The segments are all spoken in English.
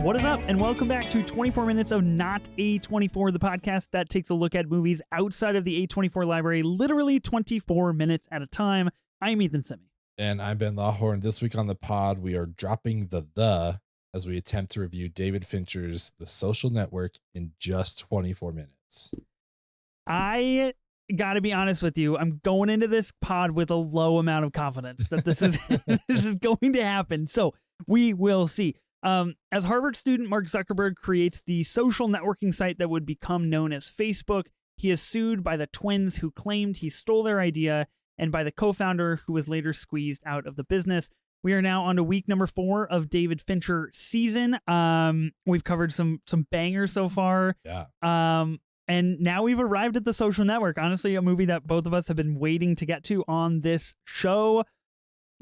What is up, and welcome back to 24 Minutes of Not A24, the podcast that takes a look at movies outside of the A24 library, literally 24 minutes at a time. I'm Ethan Simi. And I'm Ben Lawhorn. This week on the pod, we are dropping the as we attempt to review David Fincher's The Social Network in just 24 minutes. I gotta be honest with you, I'm going into this pod with a low amount of confidence that this is this is going to happen. So we will see. As Harvard student Mark Zuckerberg creates the social networking site that would become known as Facebook, he is sued by the twins who claimed he stole their idea and by the co-founder who was later squeezed out of the business. We are now on to week number 4 of David Fincher season. We've covered some bangers so far. Yeah. And now we've arrived at The Social Network. Honestly, a movie that both of us have been waiting to get to on this show.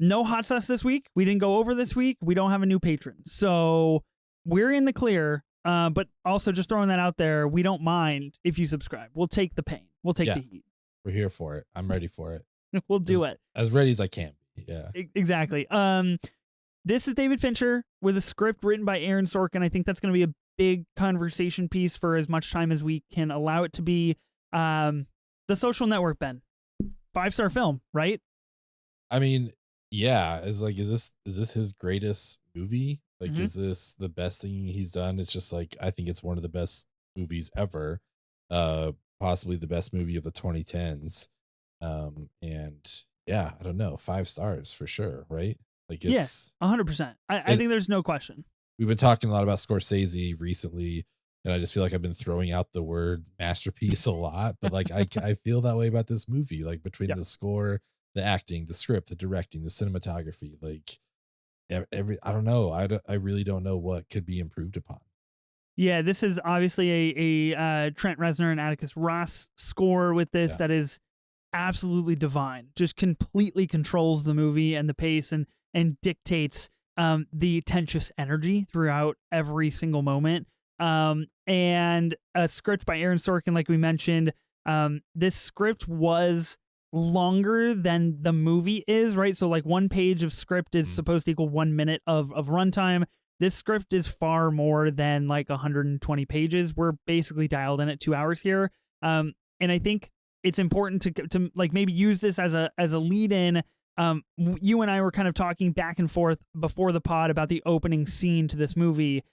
No hot sauce this week. We didn't go over this week. We don't have a new patron. So we're in the clear. But also just throwing that out there, we don't mind if you subscribe. We'll take the pain. We'll take the heat. We're here for it. I'm ready for it. We'll do it. As ready as I can be. Yeah. Exactly. This is David Fincher with a script written by Aaron Sorkin. I think that's going to be a big conversation piece for as much time as we can allow it to be. The Social Network, Ben. 5-star film, right? I mean, yeah. It's like, is this his greatest movie? Like, is this the best thing he's done? It's just like, I think it's one of the best movies ever. Possibly the best movie of the 2010s. And yeah, I don't know, 5 stars for sure, right? Like, it's 100%. I think there's no question. We've been talking a lot about Scorsese recently, and I just feel like I've been throwing out the word masterpiece a lot, but like I feel that way about this movie, like between the score, the acting, the script, the directing, the cinematography, like I don't know. I really don't know what could be improved upon. Yeah, this is obviously a Trent Reznor and Atticus Ross score with this that is absolutely divine. Just completely controls the movie and the pace and dictates the tensious energy throughout every single moment. And a script by Aaron Sorkin, like we mentioned. This script was longer than the movie is, right? So like 1 page of script is supposed to equal 1 minute of runtime. This script is far more than like 120 pages. We're basically dialed in at 2 hours here. And I think it's important to like maybe use this as a lead in. You and I were kind of talking back and forth before the pod about the opening scene to this movie.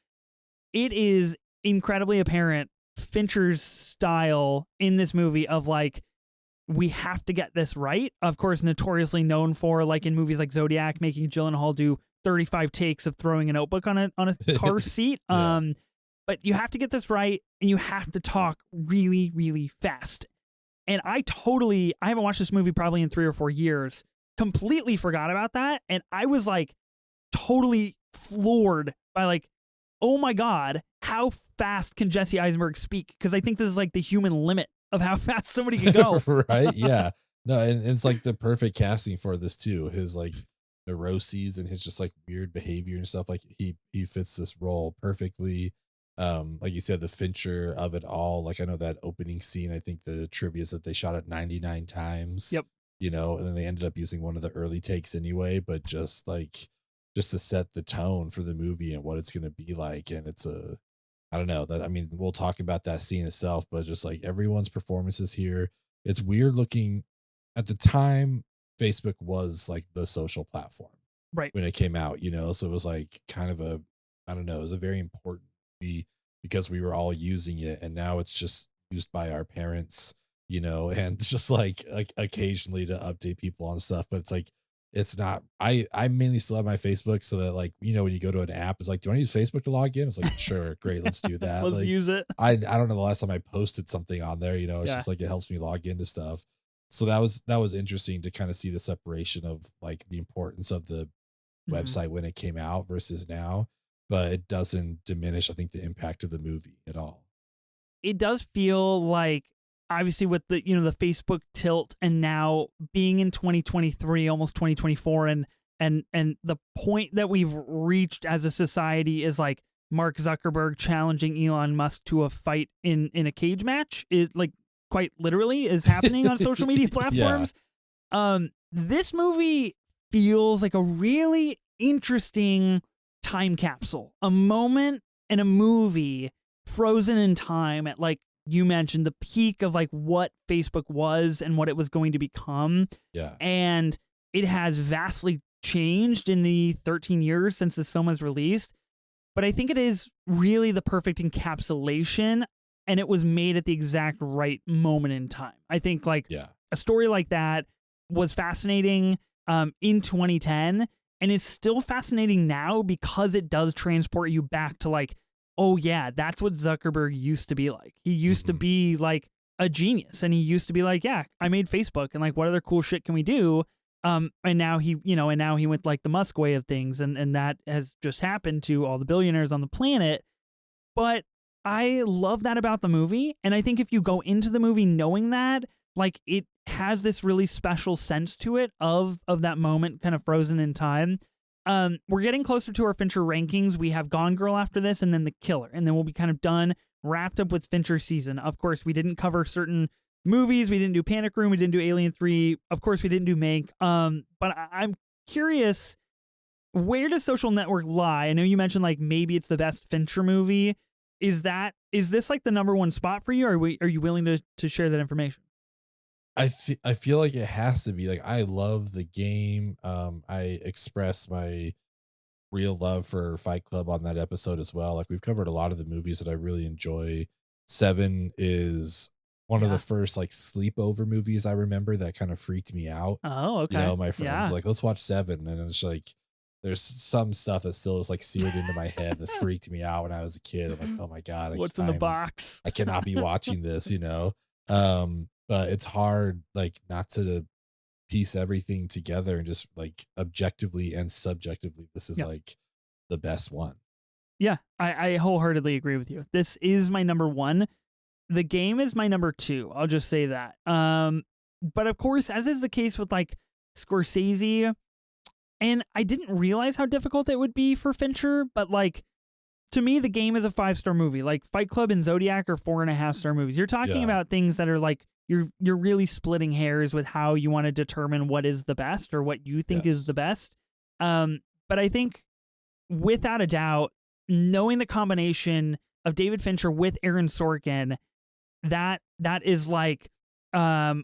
It is incredibly apparent Fincher's style in this movie of like, we have to get this right. Of course, notoriously known for, like in movies like Zodiac, making Gyllenhaal do 35 takes of throwing a notebook on a car seat. But you have to get this right, and you have to talk really, really fast. And I haven't watched this movie probably in 3 or 4 years, completely forgot about that. And I was like totally floored by like, oh my God, how fast can Jesse Eisenberg speak? Because I think this is like the human limit of how fast somebody can go. Right. Yeah. No, and it's like the perfect casting for this too. His like neuroses and his just like weird behavior and stuff. Like he fits this role perfectly. Like you said, the Fincher of it all. Like I know that opening scene, I think the trivia is that they shot it 99 times. Yep. You know, and then they ended up using one of the early takes anyway, but just to set the tone for the movie and what it's going to be like. And it's I don't know that. I mean, we'll talk about that scene itself, but just like everyone's performances here, it's weird looking. At the time, Facebook was like the social platform, right? When it came out, you know, so it was like kind of I don't know, it was a very important movie because we were all using it, and now it's just used by our parents, you know, and just like occasionally to update people on stuff, but it's like, it's not, I mainly still have my Facebook so that like, you know, when you go to an app, it's like, do I use Facebook to log in? It's like, sure, great, let's do that. Let's like, use it. I don't know the last time I posted something on there, you know, it's just like, it helps me log into stuff. So that was interesting to kind of see the separation of like the importance of the website when it came out versus now, but it doesn't diminish, I think, the impact of the movie at all. It does feel like, obviously with the, you know, the Facebook tilt and now being in 2023, almost 2024, and the point that we've reached as a society is like Mark Zuckerberg challenging Elon Musk to a fight in a cage match. It like quite literally is happening on social media platforms. This movie feels like a really interesting time capsule, a moment in a movie frozen in time at, like you mentioned, the peak of like what Facebook was and what it was going to become. Yeah. And it has vastly changed in the 13 years since this film was released. But I think it is really the perfect encapsulation, and it was made at the exact right moment in time. I think like a story like that was fascinating in 2010, and is still fascinating now because it does transport you back to like, oh yeah, that's what Zuckerberg used to be like. He used to be like a genius, and he used to be like, yeah, I made Facebook, and like, what other cool shit can we do? And now he, and now he went like the Musk way of things, and that has just happened to all the billionaires on the planet. But I love that about the movie, and I think if you go into the movie knowing that, like, it has this really special sense to it of that moment kind of frozen in time. We're getting closer to our Fincher rankings. We have Gone Girl after this, and then The Killer, and then we'll be kind of done, wrapped up with Fincher season. Of course, we didn't cover certain movies. We didn't do Panic Room. We didn't do Alien 3. Of course, we didn't do Mank. But I'm curious, where does Social Network lie? I know you mentioned like maybe it's the best Fincher movie. Is this like the number one spot for you? Or are you willing to share that information? I feel like it has to be. Like, I love The Game. I express my real love for Fight Club on that episode as well. Like, we've covered a lot of the movies that I really enjoy. Seven is one of the first like sleepover movies I remember that kind of freaked me out. Oh, okay. My friends like, let's watch Seven, and it's like there's some stuff that still is like seared into my head that freaked me out when I was a kid. I'm like, oh my god, what's in the box? I cannot be watching this, But it's hard, like, not to piece everything together and just like objectively and subjectively, this is like the best one. Yeah, I wholeheartedly agree with you. This is my number one. The Game is my number two. I'll just say that. But of course, as is the case with like Scorsese, and I didn't realize how difficult it would be for Fincher, but like, to me, The Game is a 5-star movie. Like Fight Club and Zodiac are 4.5-star movies. You're talking about things that are like, you're really splitting hairs with how you want to determine what is the best or what you think is the best. But I think without a doubt, knowing the combination of David Fincher with Aaron Sorkin, that is like a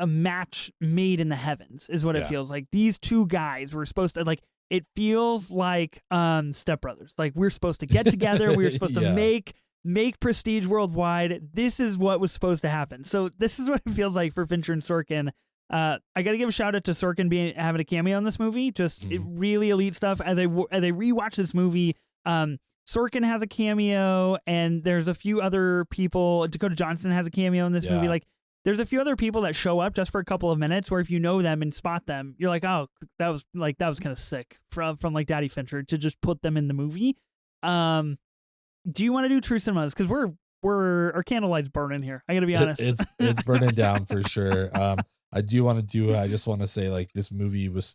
match made in the heavens is what it feels like. These two guys were supposed to, like, it feels like Step Brothers. Like, we're supposed to get together. We were supposed to make prestige worldwide. This is what was supposed to happen. So this is what it feels like for Fincher and Sorkin. I got to give a shout out to Sorkin having a cameo in this movie. Just really elite stuff. As I rewatch this movie, Sorkin has a cameo, and there's a few other people. Dakota Johnson has a cameo in this movie. Like, there's a few other people that show up just for a couple of minutes, where if you know them and spot them, you're like, oh, that was kind of sick from like Daddy Fincher to just put them in the movie. Do you want to do True Cinemas? Because our candlelight's burning here. I got to be honest. It's burning down for sure. I do want to do. I just want to say, like, this movie was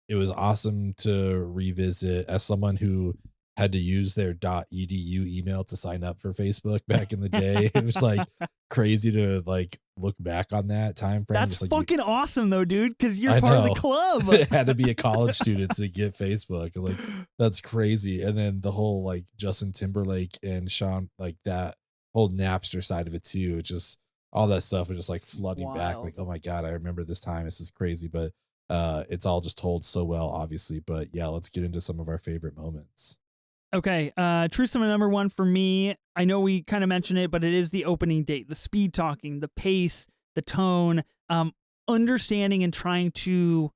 it was awesome to revisit as someone who had to use their .edu email to sign up for Facebook back in the day. It was like crazy to like look back on that time frame. That's just like, fucking awesome though, dude, because you're part of the club. It had to be a college student to get Facebook. Like, that's crazy. And then the whole like Justin Timberlake and Sean, like that whole Napster side of it too. Just all that stuff was just like flooding back. Like, oh my God, I remember this time. This is crazy. But it's all just told so well, obviously. But yeah, let's get into some of our favorite moments. Okay, True Cinema number one for me. I know we kind of mentioned it, but it is the opening date, the speed talking, the pace, the tone, understanding and trying to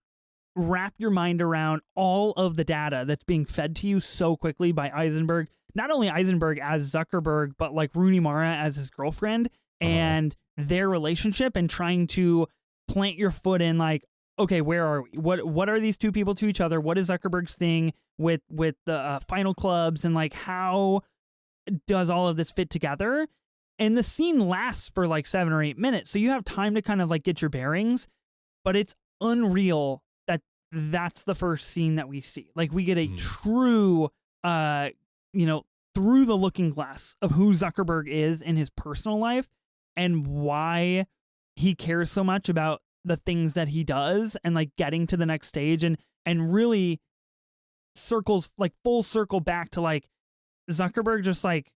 wrap your mind around all of the data that's being fed to you so quickly by Eisenberg. Not only Eisenberg as Zuckerberg, but like Rooney Mara as his girlfriend and their relationship, and trying to plant your foot in like, okay, where are we? What are these two people to each other? What is Zuckerberg's thing with the final clubs, and like how does all of this fit together? And the scene lasts for like 7 or 8 minutes, so you have time to kind of like get your bearings. But it's unreal that that's the first scene that we see. Like, we get a true, through the looking glass of who Zuckerberg is in his personal life and why he cares so much about the things that he does and like getting to the next stage and really circles like full circle back to like Zuckerberg just like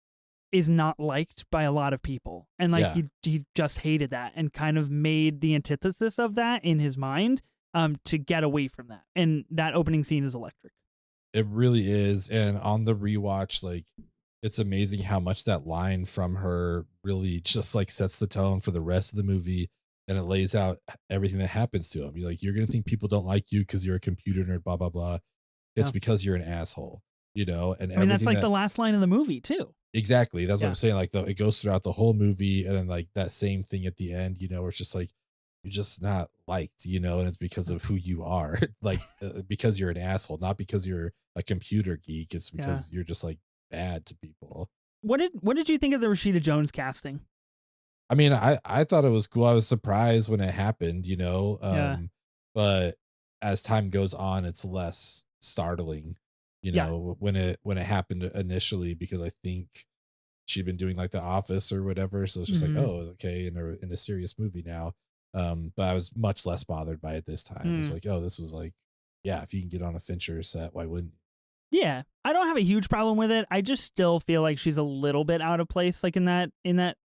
is not liked by a lot of people, and like Yeah. he just hated that and kind of made the antithesis of that in his mind to get away from that. And that opening scene is electric. It really is. And on the rewatch, like it's amazing how much that line from her really just like sets the tone for the rest of the movie, and it lays out everything that happens to him. You're like, you're gonna think people don't like you because you're a computer nerd, blah blah blah. It's Yeah. because you're an asshole, you know, and I mean, that's everything like the last line of the movie too. exactly. That's what Yeah. I'm saying. Like it goes throughout the whole movie, and then like that same thing at the end, you know, where it's just like you're just not liked, you know, and it's because of who you are, like because you're an asshole, not because you're a computer geek. It's Yeah. because you're just like bad to people. What did you think of the Rashida Jones casting? I mean, I thought it was cool. I was surprised when it happened, you know, Yeah. but as time goes on, it's less startling, you Yeah. know, when it happened initially, because I think she'd been doing like The Office or whatever, so it's just like, Mhm. oh, okay, in a serious movie now. But I was much less bothered by it this time. It was Mm. like, oh, this was like, yeah, if you can get on a Fincher set, why wouldn't you? Yeah, I don't have a huge problem with it. I just still feel like she's a little bit out of place, like in that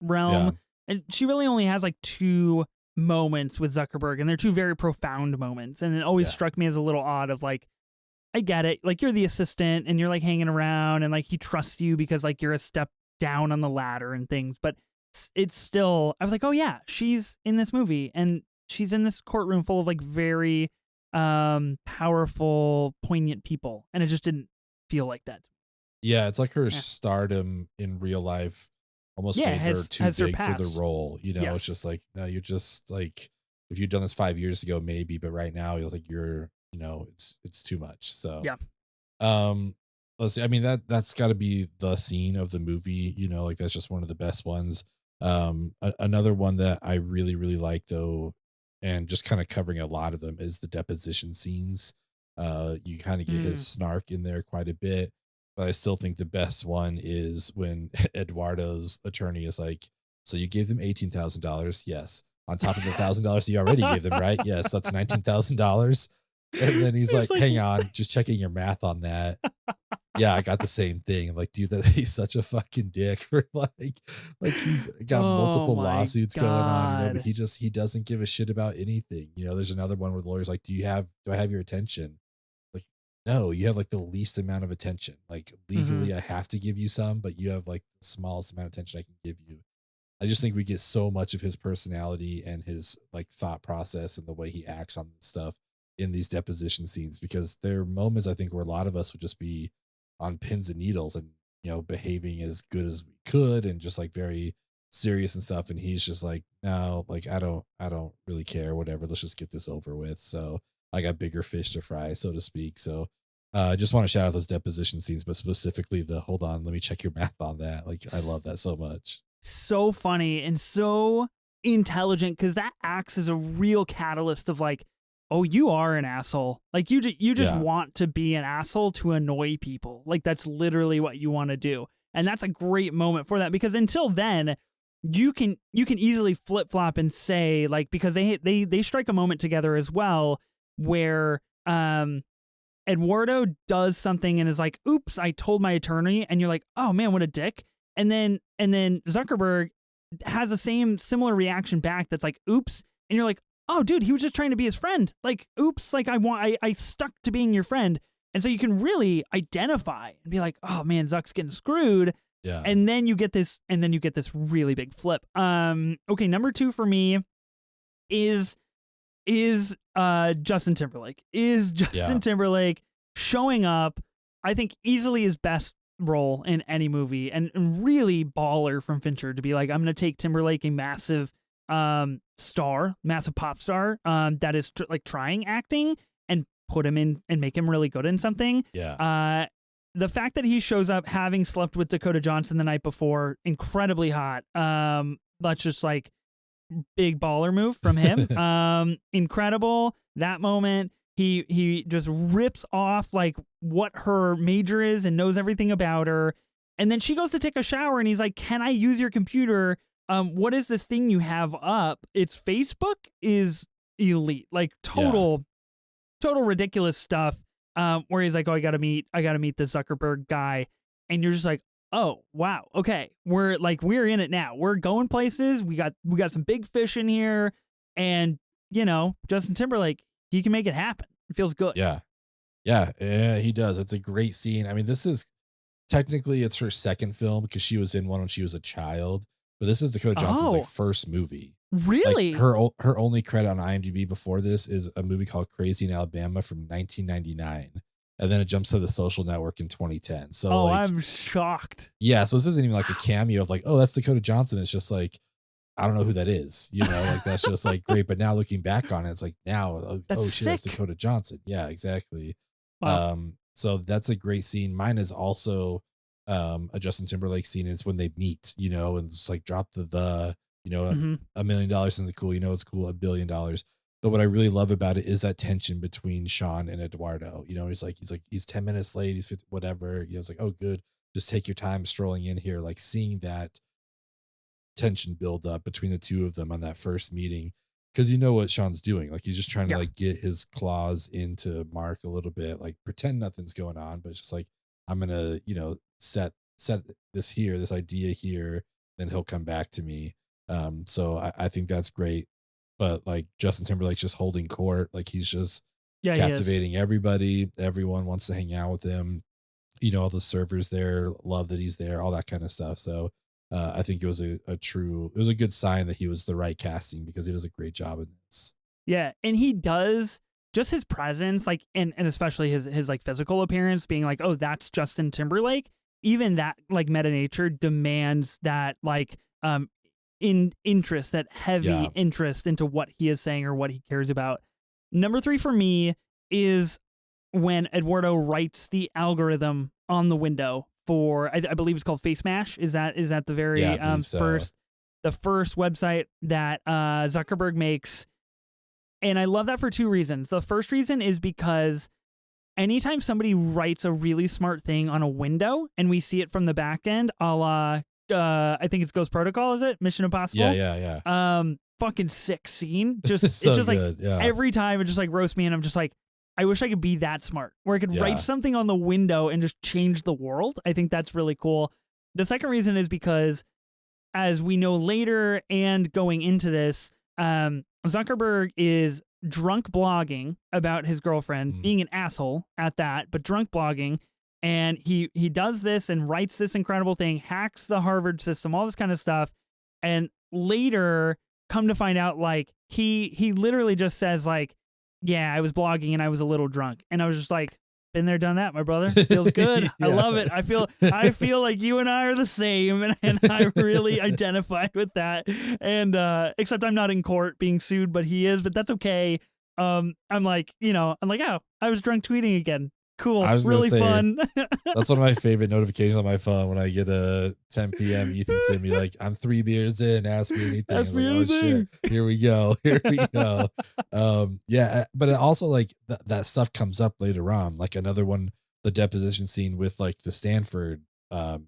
realm. Yeah. And she really only has like 2 moments with Zuckerberg, and they're 2 very profound moments. And it always Yeah. struck me as a little odd of like, I get it, like you're the assistant and you're like hanging around, and like he trusts you because like you're a step down on the ladder and things. But it's still, I was like, oh yeah, she's in this movie, and she's in this courtroom full of like very powerful, poignant people, and it just didn't feel like that. Yeah, it's like her Yeah. stardom in real life almost Yeah, made her has too big for the surpassed. role. You know, it's Yes. just like, no, you're just like, if you'd done this 5 years ago, maybe, but right now you're like, you know, it's too much. So Yeah. um let's see. I mean, that's got to be the scene of the movie, you know, like that's just one of the best ones. Another one that I really really like though, and just kind of covering a lot of them, is the deposition scenes. You kind of get his Mm. snark in there quite a bit, but I still think the best one is when Eduardo's attorney is like, so you gave them $18,000, yes, on top of the $1,000 you already gave them, right? Yes, that's $19,000. And then he's It's like, hang on, just checking your math on that. Yeah, I got the same thing. I'm like, dude, that he's such a fucking dick for like he's got Oh multiple my lawsuits going on, you know, but God. he doesn't give a shit about anything. You know, there's another one where the lawyer's like, do I have your attention? Like, no, you have like the least amount of attention. Like Mhm. legally I have to give you some, but you have like the smallest amount of attention I can give you. I just think we get so much of his personality and his like thought process and the way he acts on this stuff in these deposition scenes, because there are moments I think where a lot of us would just be on pins and needles and, you know, behaving as good as we could and just like very serious and stuff. And he's just like, no, like I don't really care, whatever. Let's just get this over with. So I got bigger fish to fry, so to speak. So I just want to shout out those deposition scenes, but specifically the hold on, let me check your math on that. Like I love that so much. So funny and so intelligent, because that acts as a real catalyst of like, oh, you are an asshole. Like you just Yeah. want to be an asshole to annoy people. Like that's literally what you want to do. And that's a great moment for that, because until then you can easily flip flop and say like, because they strike a moment together as well where Eduardo does something and is like, oops, I told my attorney, and you're like, oh man, what a dick. And then Zuckerberg has the similar reaction back that's like, oops, and you're like, oh dude, he was just trying to be his friend. Like, oops, like I stuck to being your friend. And so you can really identify and be like, oh man, Zuck's getting screwed. Yeah. And then you get this really big flip. Okay, number 2 for me is Justin Timberlake. Is Justin Yeah. Timberlake showing up, I think easily his best role in any movie, and really baller from Fincher to be like, I'm going to take Timberlake, a massive star, massive pop star that is like trying acting, and put him in and make him really good in something. Yeah. The fact that he shows up having slept with Dakota Johnson the night before, incredibly hot. That's just like big baller move from him. Incredible. That moment, he just rips off like what her major is and knows everything about her. And then she goes to take a shower and he's like, can I use your computer? What is this thing you have up? It's Facebook is elite. Like total ridiculous stuff. where he's like, "Oh, I gotta meet the Zuckerberg guy," and you're just like, "Oh, wow, okay, we're in it now. We're going places. We got some big fish in here, and Justin Timberlake, he can make it happen. It feels good." Yeah. Yeah, he does. It's a great scene. I mean, this is technically it's her second film because she was in one when she was a child, but this is Dakota Johnson's like Oh, first movie. Like really? her only credit on IMDb before this is a movie called Crazy in Alabama from 1999, and then it jumps to The Social Network in 2010. So Oh, like, I'm shocked. yeah, so this isn't even like a Wow, cameo of like, oh, that's Dakota Johnson. It's just like I don't know who that is, like that's just like great. But now looking back on it, it's like now, oh, that's oh shit, that's sick. Dakota Johnson. Yeah, exactly. Wow. So that's a great scene. Mine is also a Justin Timberlake scene. It's when they meet, and it's like drop Hmm. $1 million isn't cool, it's cool, $1 billion. But what I really love about it is that tension between Sean and Eduardo. He's 10 minutes late, he's 50, whatever. It's like, oh good, just take your time strolling in here, like seeing that tension build up between the two of them on that first meeting, because you know what Sean's doing, like he's just trying to Yeah. like get his claws into Mark a little bit, like pretend nothing's going on, but it's just like I'm gonna set this idea here, then he'll come back to me. So I think that's great, but like Justin Timberlake's just holding court, like he's just Yeah, he is. captivating everyone wants to hang out with him, all the servers there love that he's there, all that kind of stuff. So I think it was it was a good sign that he was the right casting because he does a great job in this. Yeah, and he does just his presence, like, and especially his like physical appearance, being like, oh, that's Justin Timberlake. Even that like meta nature demands that like in interest, that heavy Yeah. interest into what he is saying or what he cares about. Number three for me is when Eduardo writes the algorithm on the window for I believe it's called Face Mash. Is that the Yeah, I very believe so. first website that Zuckerberg makes? And I love that for two reasons. The first reason is because anytime somebody writes a really smart thing on a window and we see it from the back end, a la, I think it's Ghost Protocol, is it? Mission Yeah, Impossible? yeah, yeah. Fucking sick scene. It's It's so just like good. Yeah. every time it just like roasts me and I'm just like, I wish I could be that smart where I could write Yeah. something on the window and just change the world. I think that's really cool. The second reason is because as we know later and going into this, Zuckerberg is drunk blogging about his girlfriend, Mhm. being an asshole at that, but drunk blogging. And he does this and writes this incredible thing, hacks the Harvard system, all this kind of stuff. And later come to find out, like, he literally just says, like, yeah, I was blogging and I was a little drunk. And I was just like, been there, done that, my brother. Feels good. I Yeah. love it. I feel like you and I are the same, and I really identify with that. And except I'm not in court being sued, but he is, but that's okay. I'm like, oh, I was drunk tweeting again. I Cool. was gonna Really say fun. that's one of my favorite notifications on my phone when I get a 10 p.m. Ethan send me like, I'm 3 beers in, ask me anything. I Ask was me like, oh shit, anything. here we go. Here we go. Yeah, but it also like that stuff comes up later on. Like another one, the deposition scene with like the Stanford Yeah.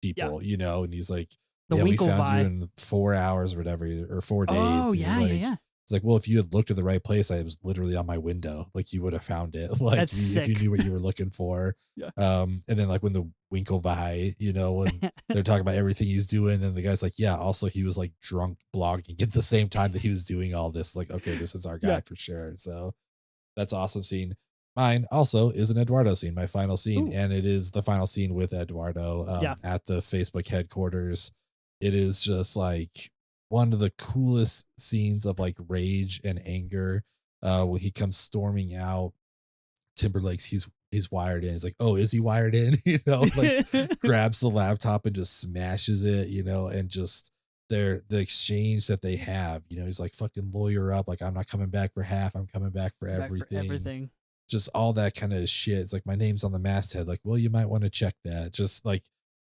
people, and he's like, The yeah, we found you Winklevi. in 4 hours or whatever, or 4 days. Oh, He was yeah, yeah, like, yeah. it's like, well, if you had looked at the right place, I was literally on my window. Like you would have found it. Like That's if you sick. knew what you were looking for. Yeah. And then like when the Winklevi, when they're talking about everything he's doing, and the guy's like, yeah, also he was like drunk blogging at the same time that he was doing all this. Like, okay, this is our guy Yeah. for sure. So that's awesome scene. Mine also is an Eduardo scene, my final scene, Ooh. and it is the final scene with Eduardo Yeah. at the Facebook headquarters. It is just like one of the coolest scenes of like rage and anger when he comes storming out. Timberlake's he's wired in. He's like, oh, is he wired in? Like grabs the laptop and just smashes it, and just the exchange that they have, he's like, fucking lawyer up, like I'm not coming back for half, I'm coming back for Back for everything. everything. Just all that kind of shit. It's like my name's on the masthead. Like, well, you might want to check that. Just like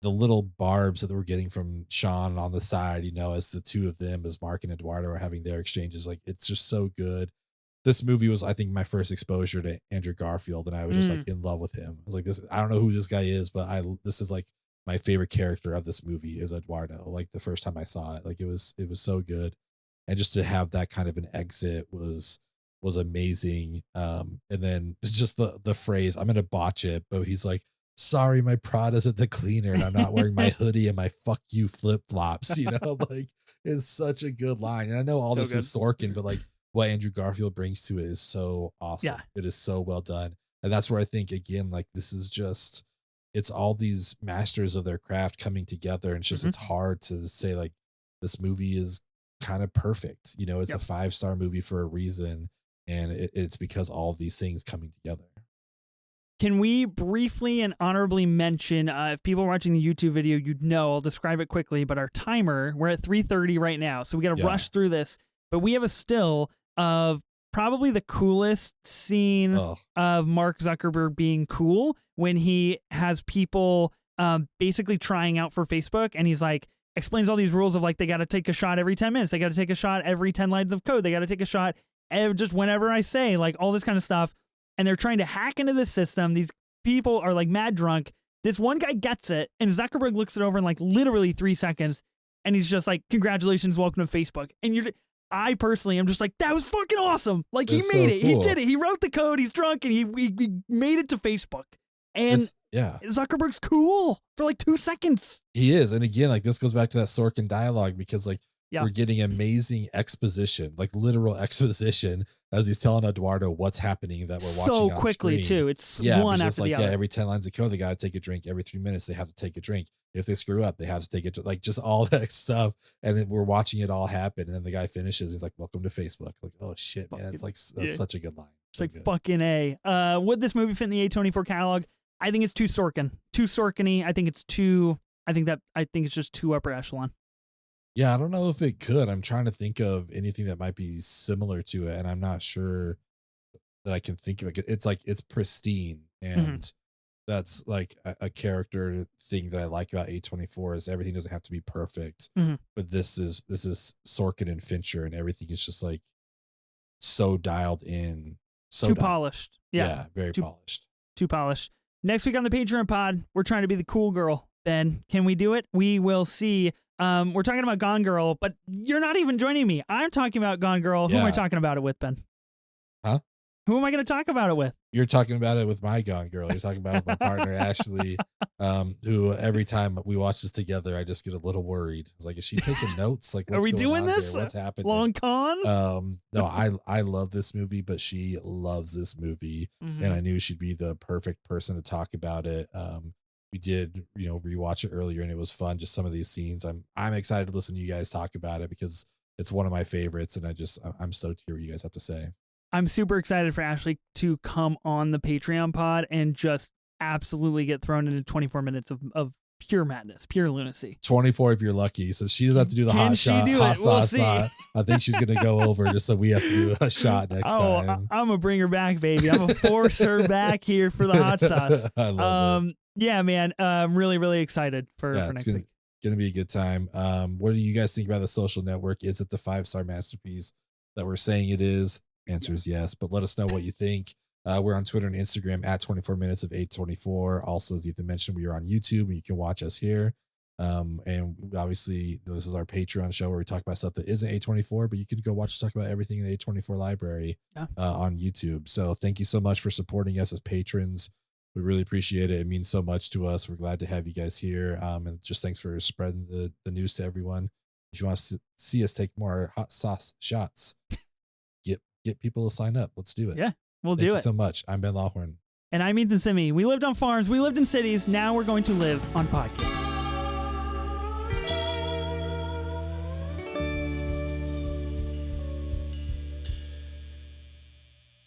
the little barbs that we're getting from Sean on the side, as the two of them, as Mark and Eduardo are having their exchanges. Like, it's just so good. This movie was, I think, my first exposure to Andrew Garfield, and I was just like in love with him. I was like, this, I don't know who this guy is, but this is like my favorite character of this movie is Eduardo. Like the first time I saw it, like it was so good. And just to have that kind of an exit was was amazing. And then it's just the phrase, I'm gonna botch it, but he's like, sorry, my Prada's at the cleaner and I'm not wearing my hoodie and my fuck you flip flops. Like it's such a good line. And I know all So this good. is Sorkin, but like what Andrew Garfield brings to it is so awesome. Yeah. It is so well done. And that's where I think, again, like this is just, it's all these masters of their craft coming together. And it's just, it's hard to say like this movie is kind of perfect. It's a 5-star movie for a reason. And it's because all of these things coming together. Can we briefly and honorably mention, if people are watching the YouTube video, I'll describe it quickly, but our timer, we're at 3:30 right now. So we got to rush through this, but we have a still of probably the coolest scene of Mark Zuckerberg being cool when he has people basically trying out for Facebook, and he's like, explains all these rules of like, they got to take a shot every 10 minutes. They got to take a shot every 10 lines of code. They got to take a shot just whenever I say, like all this kind of stuff. And they're trying to hack into the system. These people are like mad drunk. This one guy gets it, and Zuckerberg looks it over in like literally 3 seconds, and he's just like, congratulations, welcome to Facebook. And I personally am just like, that was fucking awesome. Like he made it. Cool. He did it. He wrote the code. He's drunk, and he made it to Facebook. And Zuckerberg's cool for like 2 seconds. He is. And again, like this goes back to that Sorkin dialogue, because like we're getting amazing exposition, like literal exposition, as he's telling Eduardo what's happening that we're watching so quickly screen. Too. It's one after like, the other. Every 10 lines of code, they got to take a drink. Every 3 minutes, they have to take a drink. If they screw up, they have to take it. Like just all that stuff. And then we're watching it all happen. And then the guy finishes. He's like, welcome to Facebook. Like, oh shit, man. It's like, that's such a good line. It's so like good. Fucking A. Would this movie fit in the A24 catalog? I think it's too Sorkin. Too Sorkin-y. I think it's just too upper echelon. Yeah, I don't know if it could. I'm trying to think of anything that might be similar to it, and I'm not sure that I can think of it. It's like, it's pristine, and that's like a character thing that I like about A24 is everything doesn't have to be perfect. But this is Sorkin and Fincher, and everything is just like so dialed in, polished. Yeah, very polished. Too polished. Next week on the Patreon pod, we're trying to be the cool girl. Ben, can we do it? We will see. We're talking about Gone Girl, but you're not even joining me. I'm talking about Gone Girl. Who am I talking about it with, Ben? Huh? Who am I going to talk about it with? You're talking about it with my Gone Girl. You're talking about it with my partner, Ashley, who every time we watch this together, I just get a little worried. It's like, is she taking notes? Like, what's Are we doing this? Here? What's happening? Long con? No, I love this movie, but she loves this movie. And I knew she'd be the perfect person to talk about it. We did, rewatch it earlier, and it was fun. Just some of these scenes. I'm excited to listen to you guys talk about it because it's one of my favorites, and I'm stoked to hear what you guys have to say. I'm super excited for Ashley to come on the Patreon pod and just absolutely get thrown into 24 minutes of pure madness, pure lunacy. 24 if you're lucky. So she doesn't have to do the hot sauce. I think she's going to go over just so we have to do a shot next time. I'm going to bring her back, baby. I'm going to force her back here for the hot sauce. I love it. Yeah, man. I'm really, really excited for next week. Going to be a good time. What do you guys think about The Social Network? Is it the 5-star masterpiece that we're saying it is? Answer is yes, but let us know what you think. We're on Twitter and Instagram at 24 minutes of A24. Also, as Ethan mentioned, we are on YouTube and you can watch us here. And obviously this is our Patreon show where we talk about stuff that isn't A24, but you can go watch us talk about everything in the A24 library on YouTube. So thank you so much for supporting us as patrons. We really appreciate it. It means so much to us. We're glad to have you guys here. And just thanks for spreading the news to everyone. If you want to see us take more hot sauce shots, get people to sign up. Let's do it. Yeah, we'll do it. Thank you so much. I'm Ben Lawhorn. And I'm Ethan Simi. We lived on farms. We lived in cities. Now we're going to live on podcasts.